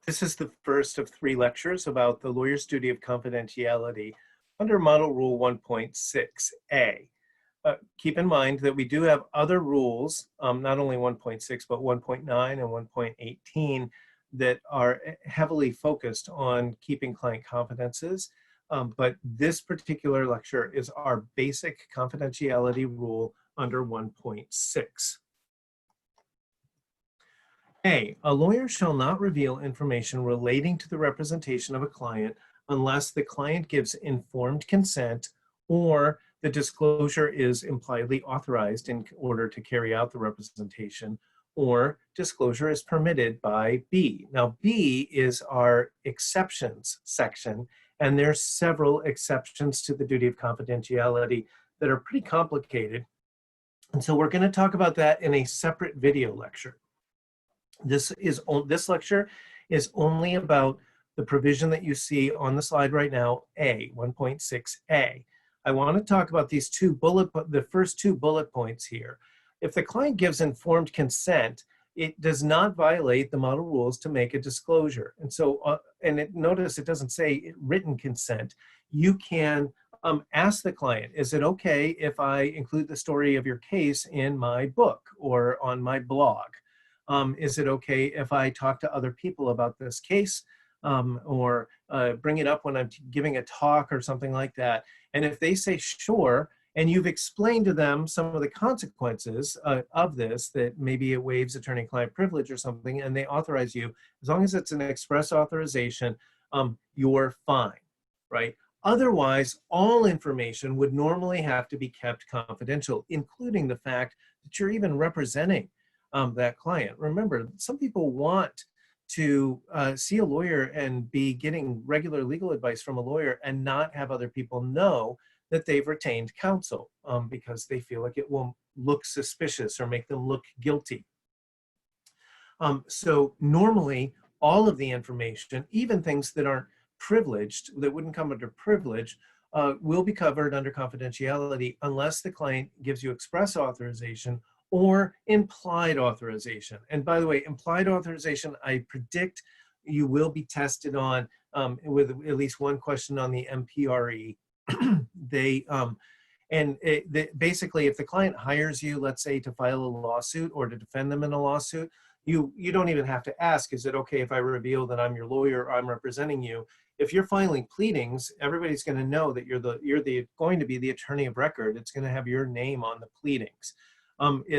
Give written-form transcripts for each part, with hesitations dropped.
This is the first of 3 lectures about the lawyer's duty of confidentiality under Model Rule 1.6a. Keep in mind that we do have other rules, not only 1.6, but 1.9 and 1.18, that are heavily focused on keeping client confidences. But this particular lecture is our basic confidentiality rule under 1.6. A lawyer shall not reveal information relating to the representation of a client unless the client gives informed consent or the disclosure is impliedly authorized in order to carry out the representation, or disclosure is permitted by B. Now, B is our exceptions section, and there's several exceptions to the duty of confidentiality that are pretty complicated. And so we're going to talk about that in a separate video lecture. This lecture is only about the provision that you see on the slide right now, A, 1.6a. I want to talk about these the first 2 bullet points here. If the client gives informed consent, it does not violate the model rules to make a disclosure. And so, notice it doesn't say written consent. You can ask the client, is it okay if I include the story of your case in my book or on my blog? Is it okay if I talk to other people about this case or bring it up when I'm giving a talk or something like that? And if they say sure, and you've explained to them some of the consequences of this, that maybe it waives attorney-client privilege or something, and they authorize you, as long as it's an express authorization, you're fine, right? Otherwise, all information would normally have to be kept confidential, including the fact that you're even representing that client. Remember, some people want to see a lawyer and be getting regular legal advice from a lawyer and not have other people know that they've retained counsel because they feel like it will look suspicious or make them look guilty. So normally, all of the information, even things that aren't privileged, that wouldn't come under privilege, will be covered under confidentiality unless the client gives you express authorization or implied authorization. And by the way, implied authorization, I predict you will be tested on with at least one question on the MPRE. Basically, if the client hires you, let's say, to file a lawsuit or to defend them in a lawsuit, you don't even have to ask, is it okay if I reveal that I'm your lawyer or I'm representing you? If you're filing pleadings, everybody's going to know that you're going to be the attorney of record. It's going to have your name on the pleadings.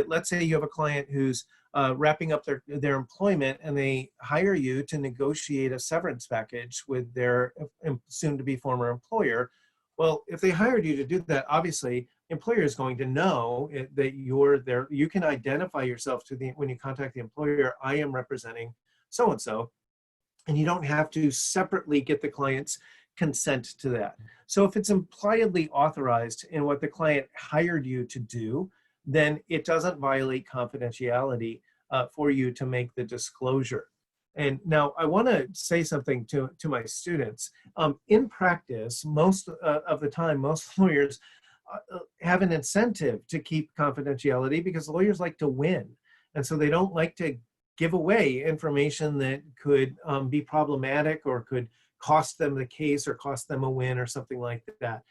Let's say you have a client who's wrapping up their employment and they hire you to negotiate a severance package with their soon-to-be former employer. Well, if they hired you to do that, obviously, the employer is going to know that you're there. You can identify yourself when you contact the employer, I am representing so-and-so, and you don't have to separately get the client's consent to that. So if it's impliedly authorized in what the client hired you to do, then it doesn't violate confidentiality for you to make the disclosure. And now I want to say something to my students. In practice, most of the time, most lawyers have an incentive to keep confidentiality because lawyers like to win. And so they don't like to give away information that could be problematic or could cost them the case or cost them a win or something like that.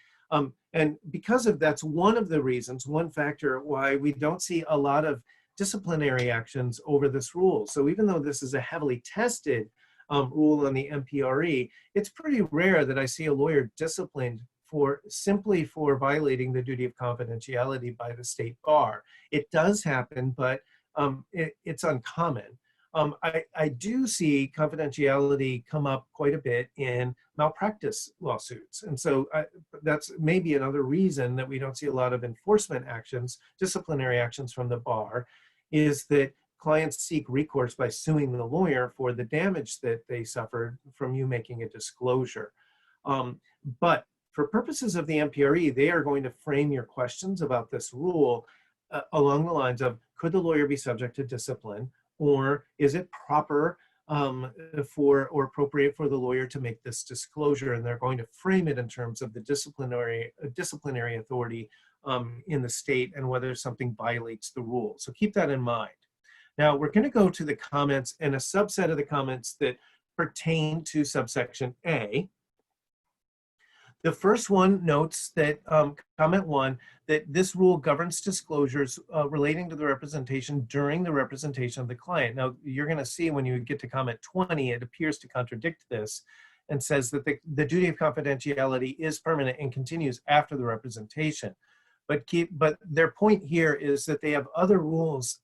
And because of that's one of the reasons, one factor why we don't see a lot of disciplinary actions over this rule. So even though this is a heavily tested rule on the MPRE, it's pretty rare that I see a lawyer disciplined simply for violating the duty of confidentiality by the state bar. It does happen, but it's uncommon. I do see confidentiality come up quite a bit in malpractice lawsuits. And so that's maybe another reason that we don't see a lot of enforcement actions, disciplinary actions from the bar, is that clients seek recourse by suing the lawyer for the damage that they suffered from you making a disclosure. But for purposes of the MPRE, they are going to frame your questions about this rule along the lines of, could the lawyer be subject to discipline? Or is it proper or appropriate for the lawyer to make this disclosure? And they're going to frame it in terms of the disciplinary authority in the state and whether something violates the rule. So keep that in mind. Now we're going to go to the comments, and a subset of the comments that pertain to subsection A. The first one notes that, comment 1, that this rule governs disclosures relating to the representation during the representation of the client. Now, you're going to see when you get to comment 20, it appears to contradict this and says that the duty of confidentiality is permanent and continues after the representation. But their point here is that they have other rules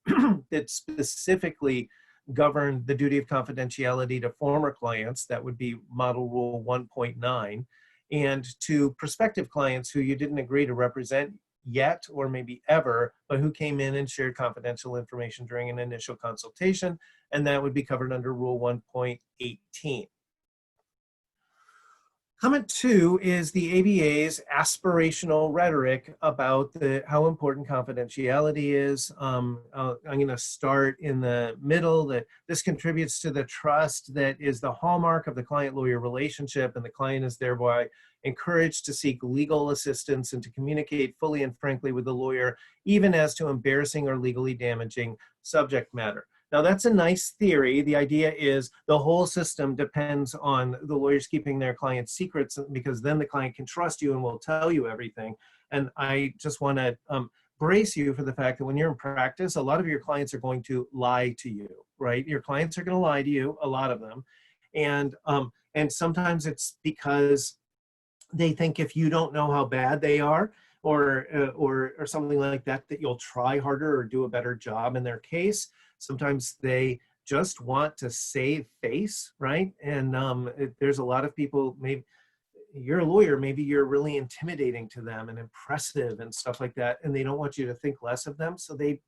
that specifically govern the duty of confidentiality to former clients. That would be Model Rule 1.9. And to prospective clients who you didn't agree to represent yet or maybe ever, but who came in and shared confidential information during an initial consultation, and that would be covered under Rule 1.18. Comment 2 is the ABA's aspirational rhetoric about how important confidentiality is. I'm going to start in the middle, that this contributes to the trust that is the hallmark of the client-lawyer relationship, and the client is thereby encouraged to seek legal assistance and to communicate fully and frankly with the lawyer, even as to embarrassing or legally damaging subject matter. Now, that's a nice theory. The idea is the whole system depends on the lawyers keeping their clients' secrets, because then the client can trust you and will tell you everything. And I just want to brace you for the fact that when you're in practice, a lot of your clients are going to lie to you, right? Your clients are going to lie to you, a lot of them. And sometimes it's because they think if you don't know how bad they are, or something like that, that you'll try harder or do a better job in their case. Sometimes they just want to save face, right? And there's a lot of people, maybe you're a lawyer, maybe you're really intimidating to them and impressive and stuff like that, and they don't want you to think less of them. So they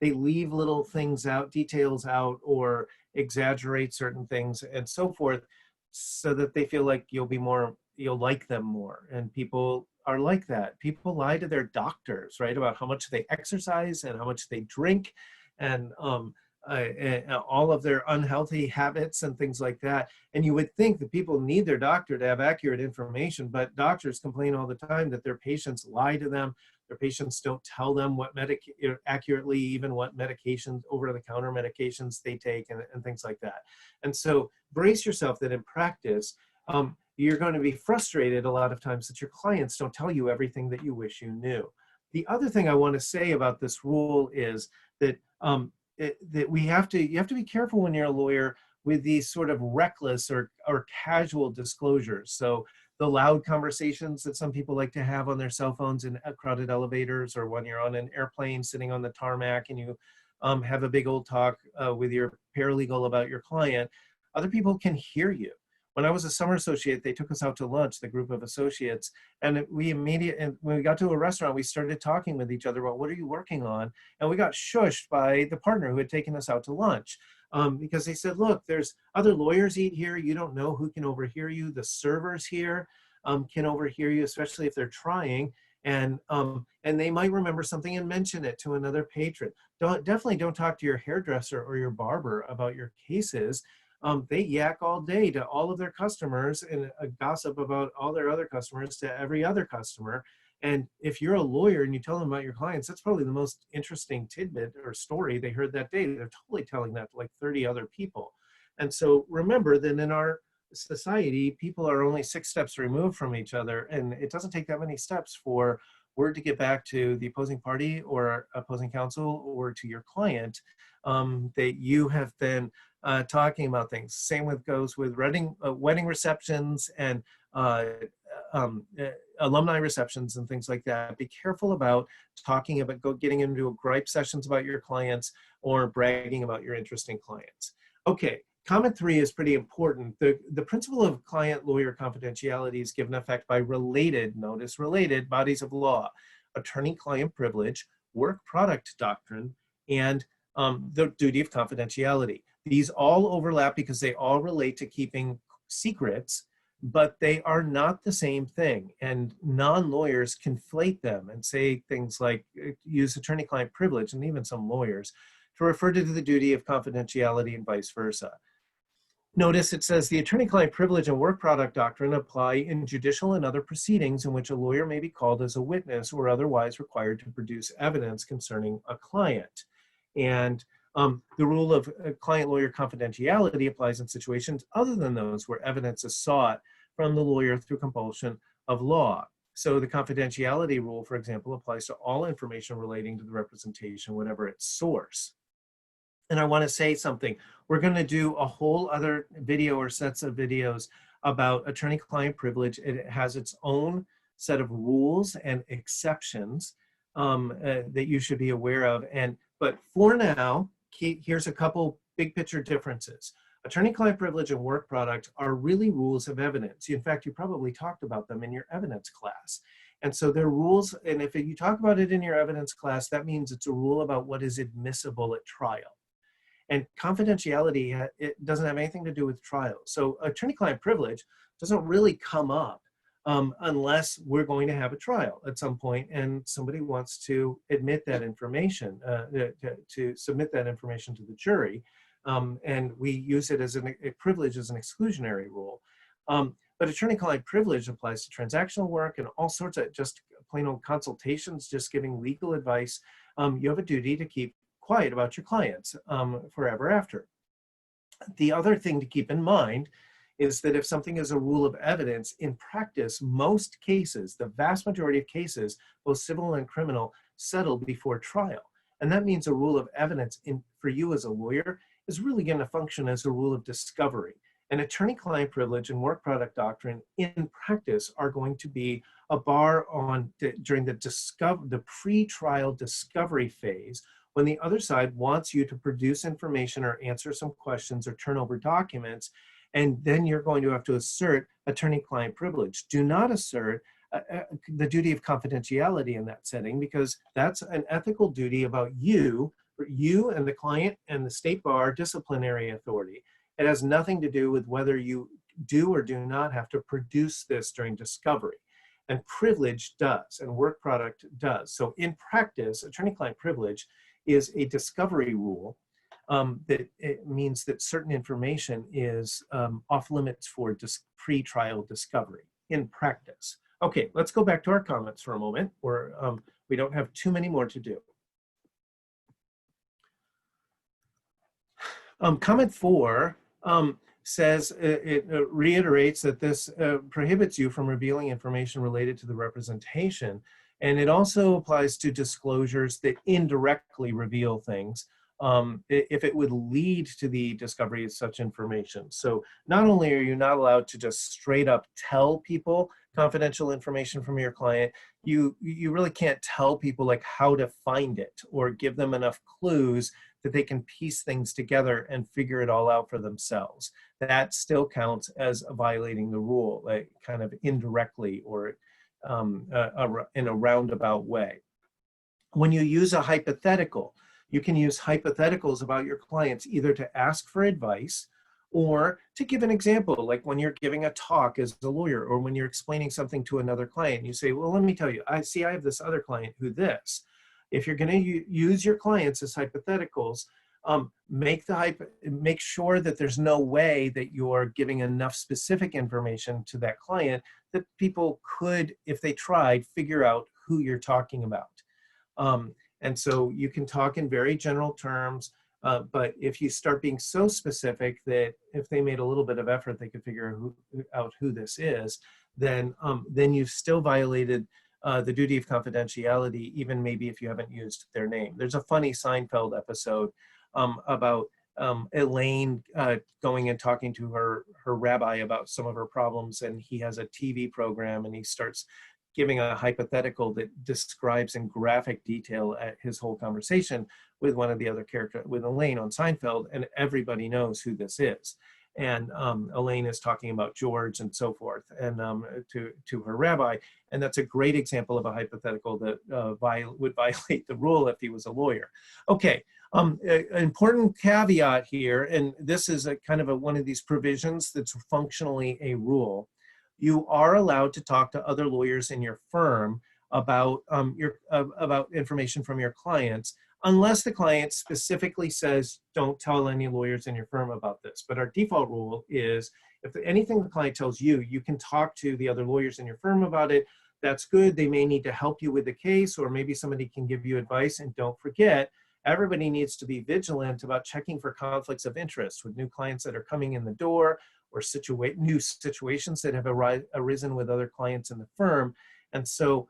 leave little things out, details out, or exaggerate certain things and so forth, so that they feel like you'll like them more. And people are like that. People lie to their doctors, right, about how much they exercise and how much they drink, and all of their unhealthy habits and things like that. And you would think that people need their doctor to have accurate information, but doctors complain all the time that their patients lie to them. Their patients don't tell them accurately, even what medications, over-the-counter medications they take, and things like that. And so brace yourself that in practice, you're going to be frustrated a lot of times that your clients don't tell you everything that you wish you knew. The other thing I want to say about this rule is that that you have to be careful when you're a lawyer with these sort of reckless or casual disclosures. So the loud conversations that some people like to have on their cell phones in crowded elevators, or when you're on an airplane sitting on the tarmac and you have a big old talk with your paralegal about your client, other people can hear you. When I was a summer associate, they took us out to lunch, the group of associates, and when we got to a restaurant, we started talking with each other about what are you working on, and we got shushed by the partner who had taken us out to lunch, because they said, look, there's other lawyers eat here, you don't know who can overhear you, the servers here can overhear you, especially if they're trying, and they might remember something and mention it to another patron. Definitely don't talk to your hairdresser or your barber about your cases. They yak all day to all of their customers and gossip about all their other customers to every other customer. And if you're a lawyer and you tell them about your clients, that's probably the most interesting tidbit or story they heard that day. They're totally telling that to like 30 other people. And so remember that in our society, people are only 6 steps removed from each other, and it doesn't take that many steps for word to get back to the opposing party or opposing counsel or to your client that you have been talking about things. Same goes with wedding receptions and alumni receptions and things like that. Be careful about getting into gripe sessions about your clients or bragging about your interesting clients. Okay, comment 3 is pretty important. The principle of client-lawyer confidentiality is given effect by related bodies of law, attorney-client privilege, work product doctrine, and the duty of confidentiality. These all overlap because they all relate to keeping secrets, but they are not the same thing. And non-lawyers conflate them and say things like, use attorney-client privilege, and even some lawyers, to refer to the duty of confidentiality and vice versa. Notice it says the attorney-client privilege and work product doctrine apply in judicial and other proceedings in which a lawyer may be called as a witness or otherwise required to produce evidence concerning a client. And The rule of client-lawyer confidentiality applies in situations other than those where evidence is sought from the lawyer through compulsion of law. So the confidentiality rule, for example, applies to all information relating to the representation, whatever its source. And I want to say something. We're going to do a whole other video or sets of videos about attorney-client privilege. It has its own set of rules and exceptions that you should be aware of. But for now, here's a couple big picture differences. Attorney-client privilege and work product are really rules of evidence. In fact, you probably talked about them in your evidence class. And so they're rules, and if you talk about it in your evidence class, that means it's a rule about what is admissible at trial. And confidentiality, it doesn't have anything to do with trial. So attorney-client privilege doesn't really come up unless we're going to have a trial at some point and somebody wants to admit that information, to submit that information to the jury. And we use it as a privilege as an exclusionary rule. But attorney-client privilege applies to transactional work and all sorts of just plain old consultations, just giving legal advice. You have a duty to keep quiet about your clients forever after. The other thing to keep in mind is that if something is a rule of evidence, in practice, most cases, the vast majority of cases, both civil and criminal, settle before trial. And that means a rule of evidence for you as a lawyer is really going to function as a rule of discovery. And attorney-client privilege and work product doctrine in practice are going to be a bar during the pre-trial discovery phase, when the other side wants you to produce information or answer some questions or turn over documents, and then you're going to have to assert attorney-client privilege. Do not assert the duty of confidentiality in that setting, because that's an ethical duty about you and the client and the state bar disciplinary authority. It has nothing to do with whether you do or do not have to produce this during discovery. And privilege does, and work product does. So in practice, attorney-client privilege is a discovery rule that it means that certain information is off limits for pre-trial discovery in practice. Okay, let's go back to our comments for a moment, where we don't have too many more to do. Comment 4 says, it reiterates that this prohibits you from revealing information related to the representation. And it also applies to disclosures that indirectly reveal things if it would lead to the discovery of such information. So not only are you not allowed to just straight up tell people confidential information from your client, you really can't tell people like how to find it or give them enough clues that they can piece things together and figure it all out for themselves. That still counts as violating the rule, like kind of indirectly or in a roundabout way. When you use a hypothetical, you can use hypotheticals about your clients either to ask for advice or to give an example, like when you're giving a talk as a lawyer or when you're explaining something to another client. You say, well, let me tell you, I have this other client who this. If you're going to use your clients as hypotheticals, make sure that there's no way that you're giving enough specific information to that client that people could, if they tried, figure out who you're talking about. And so you can talk in very general terms, but if you start being so specific that if they made a little bit of effort, they could figure out who this is, then you've still violated the duty of confidentiality, even maybe if you haven't used their name. There's a funny Seinfeld episode about Elaine going and talking to her rabbi about some of her problems, and he has a TV program and he starts giving a hypothetical that describes in graphic detail his whole conversation with one of the other characters, with Elaine on Seinfeld, and everybody knows who this is. And Elaine is talking about George and so forth, and to her rabbi, and that's a great example of a hypothetical that would violate the rule if he was a lawyer. Okay, an important caveat here, and this is a kind of one of these provisions that's functionally a rule. You are allowed to talk to other lawyers in your firm about about information from your clients, unless the client specifically says, don't tell any lawyers in your firm about this. But our default rule is, if anything the client tells you, you can talk to the other lawyers in your firm about it. That's good. They may need to help you with the case, or maybe somebody can give you advice. And don't forget, everybody needs to be vigilant about checking for conflicts of interest with new clients that are coming in the door, or new situations that have arisen with other clients in the firm. And so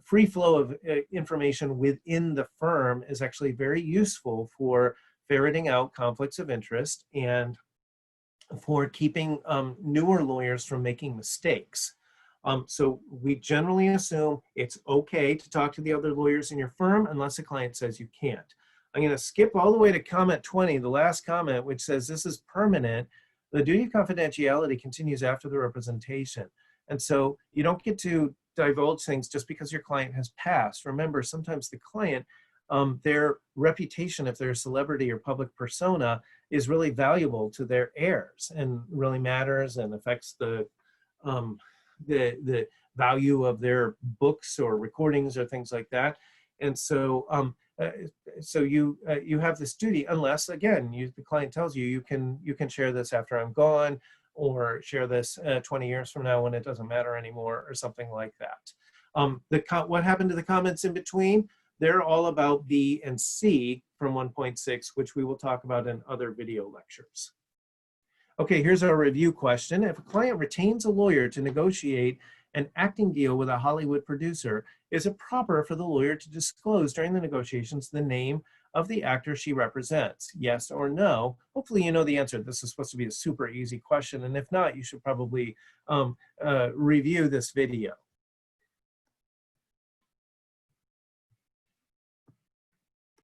free flow of information within the firm is actually very useful for ferreting out conflicts of interest and for keeping newer lawyers from making mistakes. So we generally assume it's okay to talk to the other lawyers in your firm unless a client says you can't. I'm going to skip all the way to comment 20, the last comment, which says this is permanent. The duty of confidentiality continues after the representation. And so you don't get to divulge things just because your client has passed. Remember, sometimes the client, their reputation, if they're a celebrity or public persona, is really valuable to their heirs and really matters and affects the value of their books or recordings or things like that. And so you have this duty, unless again the client tells you you can share this after I'm gone, or share this 20 years from now when it doesn't matter anymore, or something like that. What happened to the comments in between? They're all about B and C from 1.6, which we will talk about in other video lectures. Okay, here's our review question. If a client retains a lawyer to negotiate an acting deal with a Hollywood producer, is it proper for the lawyer to disclose during the negotiations the name of the actor she represents? Yes or no? Hopefully you know the answer. This is supposed to be a super easy question, and if not, you should probably review this video.